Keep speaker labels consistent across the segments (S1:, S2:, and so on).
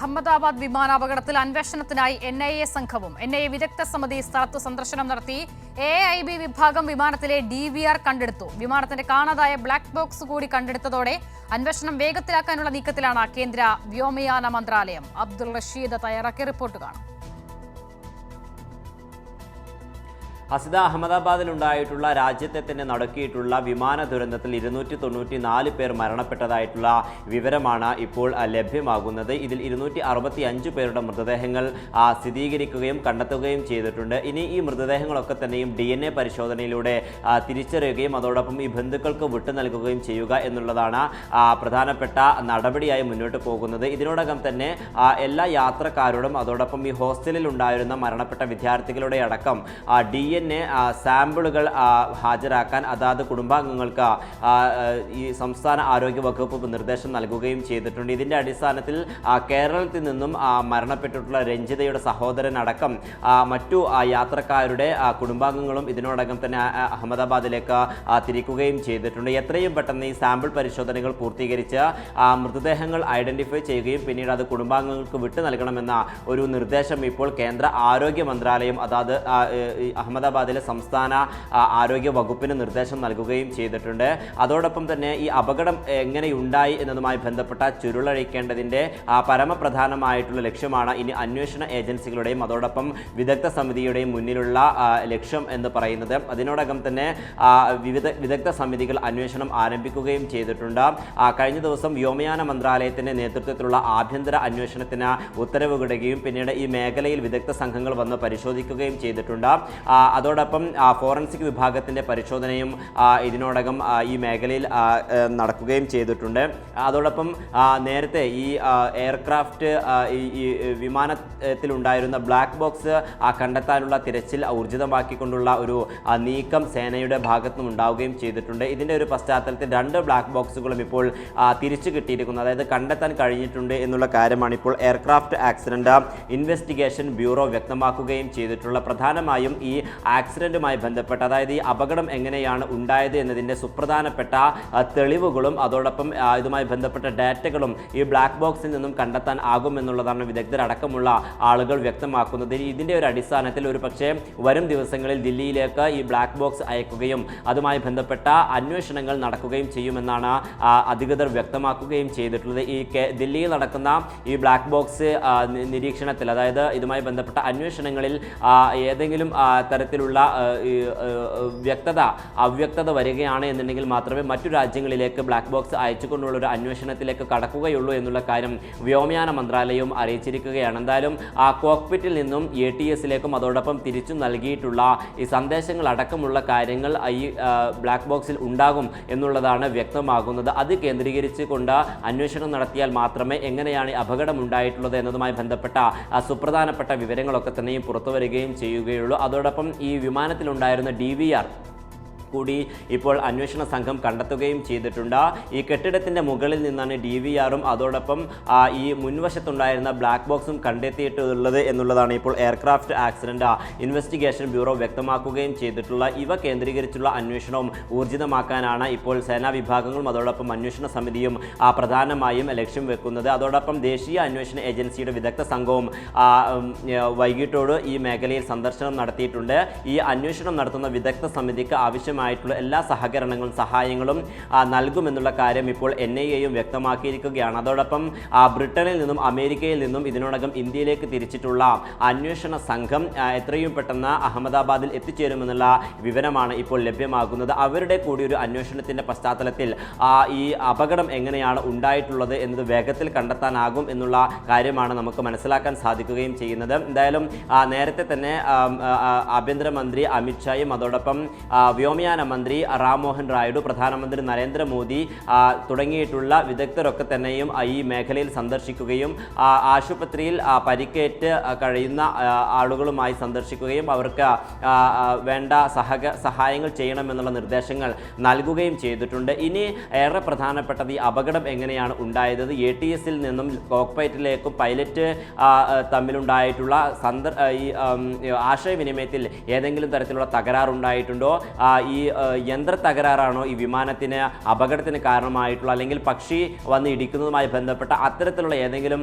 S1: Ahmedabad വിമാനാപകടത്തിൽ അന്വേഷണത്തിനായി NIA സംഘവും NIA വിദഗ്ധ സമിതി സ്ഥലത്ത് സന്ദർശനം നടത്തി. AIB വിഭാഗം വിമാനത്തിലെ DVR കണ്ടെടുത്തു. വിമാനത്തിന്റെ കാണാതായ ബ്ലാക്ക് ബോക്സ് കൂടി കണ്ടെടുത്തതോടെ അന്വേഷണം വേഗത്തിലാക്കാനുള്ള നീക്കത്തിലാണ് കേന്ദ്ര വ്യോമയാന മന്ത്രാലയം. അബ്ദുൾ റഷീദ് തയ്യാറാക്കിയ റിപ്പോർട്ട് കാണാം.
S2: ഹസിദ, അഹമ്മദാബാദിലുണ്ടായിട്ടുള്ള രാജ്യത്തെ തന്നെ നടുക്കിയിട്ടുള്ള വിമാന ദുരന്തത്തിൽ 294 പേർ മരണപ്പെട്ടതായിട്ടുള്ള വിവരമാണ് ഇപ്പോൾ ലഭ്യമാകുന്നത്. ഇതിൽ 265 പേരുടെ മൃതദേഹങ്ങൾ സ്ഥിരീകരിക്കുകയും കണ്ടെത്തുകയും ചെയ്തിട്ടുണ്ട്. ഇനി ഈ മൃതദേഹങ്ങളൊക്കെ തന്നെയും DNA പരിശോധനയിലൂടെ തിരിച്ചറിയുകയും അതോടൊപ്പം ഈ ബന്ധുക്കൾക്ക് വിട്ടു നൽകുകയും ചെയ്യുക എന്നുള്ളതാണ് പ്രധാനപ്പെട്ട നടപടിയായി മുന്നോട്ട് പോകുന്നത്. ഇതിനോടകം തന്നെ എല്ലാ യാത്രക്കാരോടും അതോടൊപ്പം ഈ ഹോസ്റ്റലിൽ ഉണ്ടായിരുന്ന മരണപ്പെട്ട വിദ്യാർത്ഥികളുടെ അടക്കം DNA സാമ്പിളുകൾ ഹാജരാക്കാൻ അതാത് കുടുംബാംഗങ്ങൾക്ക് ഈ സംസ്ഥാന ആരോഗ്യ വകുപ്പ് നിർദ്ദേശം നൽകുകയും ചെയ്തിട്ടുണ്ട്. ഇതിൻ്റെ അടിസ്ഥാനത്തിൽ കേരളത്തിൽ നിന്നും മരണപ്പെട്ടിട്ടുള്ള രഞ്ജിതയുടെ സഹോദരൻ അടക്കം മറ്റു യാത്രക്കാരുടെ കുടുംബാംഗങ്ങളും ഇതിനോടകം തന്നെ അഹമ്മദാബാദിലേക്ക് തിരിക്കുകയും ചെയ്തിട്ടുണ്ട്. എത്രയും പെട്ടെന്ന് ഈ സാമ്പിൾ പരിശോധനകൾ പൂർത്തീകരിച്ച് മൃതദേഹങ്ങൾ ഐഡന്റിഫൈ ചെയ്യുകയും പിന്നീട് അത് കുടുംബാംഗങ്ങൾക്ക് വിട്ടു നൽകണമെന്ന ഒരു നിർദ്ദേശം ഇപ്പോൾ കേന്ദ്ര ആരോഗ്യ മന്ത്രാലയം അതാത് അഹമ്മദാബാദിലെ സംസ്ഥാന ആരോഗ്യ വകുപ്പിന് നിർദ്ദേശം നൽകുകയും ചെയ്തിട്ടുണ്ട്. അതോടൊപ്പം തന്നെ ഈ അപകടം എങ്ങനെയുണ്ടായി എന്നതുമായി ബന്ധപ്പെട്ട ചുരുളഴിക്കേണ്ടതിൻ്റെ പരമപ്രധാനമായിട്ടുള്ള ലക്ഷ്യമാണ് ഇനി അന്വേഷണ ഏജൻസികളുടെയും അതോടൊപ്പം വിദഗ്ധ സമിതിയുടെയും മുന്നിലുള്ള ലക്ഷ്യം എന്ന് പറയുന്നത്. അതിനോടകം തന്നെ വിദഗ്ധ സമിതികൾ അന്വേഷണം ആരംഭിക്കുകയും ചെയ്തിട്ടുണ്ട്. കഴിഞ്ഞ ദിവസം വ്യോമയാന മന്ത്രാലയത്തിൻ്റെ നേതൃത്വത്തിലുള്ള ആഭ്യന്തര അന്വേഷണത്തിന് ഉത്തരവിടുകയും പിന്നീട് ഈ മേഖലയിൽ വിദഗ്ധ സംഘങ്ങൾ വന്ന് പരിശോധിക്കുകയും ചെയ്തിട്ടുണ്ട്. അതോടൊപ്പം ഫോറൻസിക് വിഭാഗത്തിൻ്റെ പരിശോധനയും ഇതിനോടകം ഈ മേഖലയിൽ നടക്കുകയും ചെയ്തിട്ടുണ്ട്. അതോടൊപ്പം നേരത്തെ ഈ എയർക്രാഫ്റ്റ് ഈ വിമാനത്തിലുണ്ടായിരുന്ന ബ്ലാക്ക് ബോക്സ് കണ്ടെത്താനുള്ള തിരച്ചിൽ ഊർജിതമാക്കിക്കൊണ്ടുള്ള ഒരു നീക്കം സേനയുടെ ഭാഗത്തുനിന്നും ഉണ്ടാവുകയും ചെയ്തിട്ടുണ്ട്. ഇതിൻ്റെ ഒരു പശ്ചാത്തലത്തിൽ 2 ബ്ലാക്ക് ബോക്സുകളും ഇപ്പോൾ തിരിച്ചു കിട്ടിയിരിക്കുന്നു, അതായത് കണ്ടെത്താൻ കഴിഞ്ഞിട്ടുണ്ട് എന്നുള്ള കാര്യമാണ് ഇപ്പോൾ എയർക്രാഫ്റ്റ് ആക്സിഡന്റ് ഇൻവെസ്റ്റിഗേഷൻ ബ്യൂറോ വ്യക്തമാക്കുകയും ചെയ്തിട്ടുള്ള. പ്രധാനമായും ഈ ആക്സിഡന്റുമായി ബന്ധപ്പെട്ട അതായത് ഈ അപകടം എങ്ങനെയാണ് ഉണ്ടായത് എന്നതിൻ്റെ സുപ്രധാനപ്പെട്ട തെളിവുകളും അതോടൊപ്പം ഇതുമായി ബന്ധപ്പെട്ട ഡാറ്റകളും ഈ ബ്ലാക്ക് ബോക്സിൽ നിന്നും കണ്ടെത്താൻ ആകുമെന്നുള്ളതാണ് വിദഗ്ധരടക്കമുള്ള ആളുകൾ വ്യക്തമാക്കുന്നത്. ഇതിൻ്റെ ഒരു അടിസ്ഥാനത്തിൽ ഒരു പക്ഷേ വരും ദിവസങ്ങളിൽ ദില്ലിയിലേക്ക് ഈ ബ്ലാക്ക് ബോക്സ് അയക്കുകയും അതുമായി ബന്ധപ്പെട്ട അന്വേഷണങ്ങൾ നടക്കുകയും ചെയ്യുമെന്നാണ് അധികൃതർ വ്യക്തമാക്കുകയും ചെയ്തിട്ടുള്ളത്. ഈ ദില്ലിയിൽ നടക്കുന്ന ഈ ബ്ലാക്ക് ബോക്സ് നിരീക്ഷണത്തിൽ അതായത് ഇതുമായി ബന്ധപ്പെട്ട അന്വേഷണങ്ങളിൽ ഏതെങ്കിലും തരത്തിലുള്ള അവ്യക്തത വരികയാണ് എന്നുണ്ടെങ്കിൽ മാത്രമേ മറ്റു രാജ്യങ്ങളിലേക്ക് ബ്ലാക്ക് ബോക്സ് അയച്ചുകൊണ്ടുള്ള ഒരു അന്വേഷണത്തിലേക്ക് കടക്കുകയുള്ളൂ എന്നുള്ള കാര്യം വ്യോമയാന മന്ത്രാലയവും അറിയിച്ചിരിക്കുകയാണ്. എന്തായാലും കോക്പിറ്റിൽ നിന്നും ATSലേക്കും അതോടൊപ്പം തിരിച്ചു നൽകിയിട്ടുള്ള ഈ സന്ദേശങ്ങൾ അടക്കമുള്ള കാര്യങ്ങൾ ഈ ബ്ലാക്ക് ബോക്സിൽ ഉണ്ടാകും എന്നുള്ളതാണ് വ്യക്തമാകുന്നത്. അത് കേന്ദ്രീകരിച്ച് കൊണ്ട് അന്വേഷണം നടത്തിയാൽ മാത്രമേ എങ്ങനെയാണ് അപകടം ഉണ്ടായിട്ടുള്ളത് എന്നതുമായി ബന്ധപ്പെട്ട സുപ്രധാനപ്പെട്ട വിവരങ്ങളൊക്കെ തന്നെയും പുറത്തു വരികയും ചെയ്യുകയുള്ളൂ. അതോടൊപ്പം ഈ വിമാനത്തിലുണ്ടായിരുന്ന DVR കൂടി ഇപ്പോൾ അന്വേഷണ സംഘം കണ്ടെത്തുകയും ചെയ്തിട്ടുണ്ട്. ഈ കെട്ടിടത്തിൻ്റെ മുകളിൽ നിന്നാണ് DVRും അതോടൊപ്പം ഈ മുൻവശത്തുണ്ടായിരുന്ന ബ്ലാക്ക് ബോക്സും കണ്ടെത്തിയിട്ടുള്ളത് എന്നുള്ളതാണ് ഇപ്പോൾ എയർക്രാഫ്റ്റ് ആക്സിഡന്റ് ഇൻവെസ്റ്റിഗേഷൻ ബ്യൂറോ വ്യക്തമാക്കുകയും ചെയ്തിട്ടുള്ള. ഇവ കേന്ദ്രീകരിച്ചുള്ള അന്വേഷണവും ഊർജിതമാക്കാനാണ് ഇപ്പോൾ സേനാ വിഭാഗങ്ങളും അതോടൊപ്പം അന്വേഷണ സമിതിയും പ്രധാനമായും ലക്ഷ്യം വെക്കുന്നത്. അതോടൊപ്പം ദേശീയ അന്വേഷണ ഏജൻസിയുടെ വിദഗ്ധ സംഘവും വൈകിട്ടോട് ഈ മേഖലയിൽ സന്ദർശനം നടത്തിയിട്ടുണ്ട്. ഈ അന്വേഷണം നടത്തുന്ന വിദഗ്ധ സമിതിക്ക് ആവശ്യമായ എല്ലാ സഹകരണങ്ങളും സഹായങ്ങളും നൽകുമെന്നുള്ള കാര്യം ഇപ്പോൾ NIAയും വ്യക്തമാക്കിയിരിക്കുകയാണ്. അതോടൊപ്പം ബ്രിട്ടനിൽ നിന്നും അമേരിക്കയിൽ നിന്നും ഇതിനോടകം ഇന്ത്യയിലേക്ക് തിരിച്ചിട്ടുള്ള അന്വേഷണ സംഘം എത്രയും പെട്ടെന്ന് അഹമ്മദാബാദിൽ എത്തിച്ചേരുമെന്നുള്ള വിവരമാണ് ഇപ്പോൾ ലഭ്യമാകുന്നത്. അവരുടെ കൂടി ഒരു അന്വേഷണത്തിൻ്റെ പശ്ചാത്തലത്തിൽ ഈ അപകടം എങ്ങനെയാണ് ഉണ്ടായിട്ടുള്ളത് എന്നത് വേഗത്തിൽ കണ്ടെത്താനാകും എന്നുള്ള കാര്യമാണ് നമുക്ക് മനസ്സിലാക്കാൻ സാധിക്കുകയും ചെയ്യുന്നത്. എന്തായാലും നേരത്തെ തന്നെ ആഭ്യന്തരമന്ത്രി അമിത്ഷായും അതോടൊപ്പം വ്യോമയാന മന്ത്രി റാം മോഹൻ റായിഡു, പ്രധാനമന്ത്രി നരേന്ദ്രമോദി തുടങ്ങിയിട്ടുള്ള വിദഗ്ധരൊക്കെ തന്നെയും ഈ മേഖലയിൽ സന്ദർശിക്കുകയും ആശുപത്രിയിൽ പരിക്കേറ്റ് കഴിയുന്ന ആളുകളുമായി സന്ദർശിക്കുകയും അവർക്ക് വേണ്ട സഹായങ്ങൾ ചെയ്യണമെന്നുള്ള നിർദ്ദേശങ്ങൾ നൽകുകയും ചെയ്തിട്ടുണ്ട്. ഇനി ഏറെ പ്രധാനപ്പെട്ടത് ഈ അപകടം എങ്ങനെയാണ് ഉണ്ടായത്, ATSൽ നിന്നും കോക്പൈറ്റിലേക്കും പൈലറ്റ് തമ്മിലുണ്ടായിട്ടുള്ള ആശയവിനിമയത്തിൽ ഏതെങ്കിലും തരത്തിലുള്ള തകരാറുണ്ടായിട്ടുണ്ടോ, ഈ യന്ത്ര തകരാറാണോ ഈ വിമാനത്തിന് അപകടത്തിന് കാരണമായിട്ടുള്ള, അല്ലെങ്കിൽ പക്ഷി വന്ന് ഇടിക്കുന്നതുമായി ബന്ധപ്പെട്ട അത്തരത്തിലുള്ള ഏതെങ്കിലും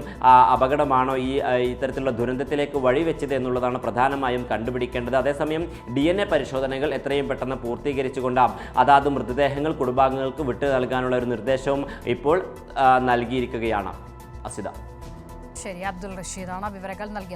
S2: അപകടമാണോ ഇത്തരത്തിലുള്ള ദുരന്തത്തിലേക്ക് വഴിവെച്ചത് എന്നുള്ളതാണ് പ്രധാനമായും കണ്ടുപിടിക്കേണ്ടത്. അതേസമയം DNA പരിശോധനകൾ എത്രയും പെട്ടെന്ന് പൂർത്തീകരിച്ചുകൊണ്ട് അതാത് മൃതദേഹങ്ങൾ കുടുംബാംഗങ്ങൾക്ക് വിട്ടു നൽകാനുള്ള ഒരു നിർദ്ദേശവും ഇപ്പോൾ നൽകിയിരിക്കുകയാണ്. അസിത.
S1: ശരി, അബ്ദുൾ റഷീദാണ് വിവരങ്ങൾ നൽകിയത്.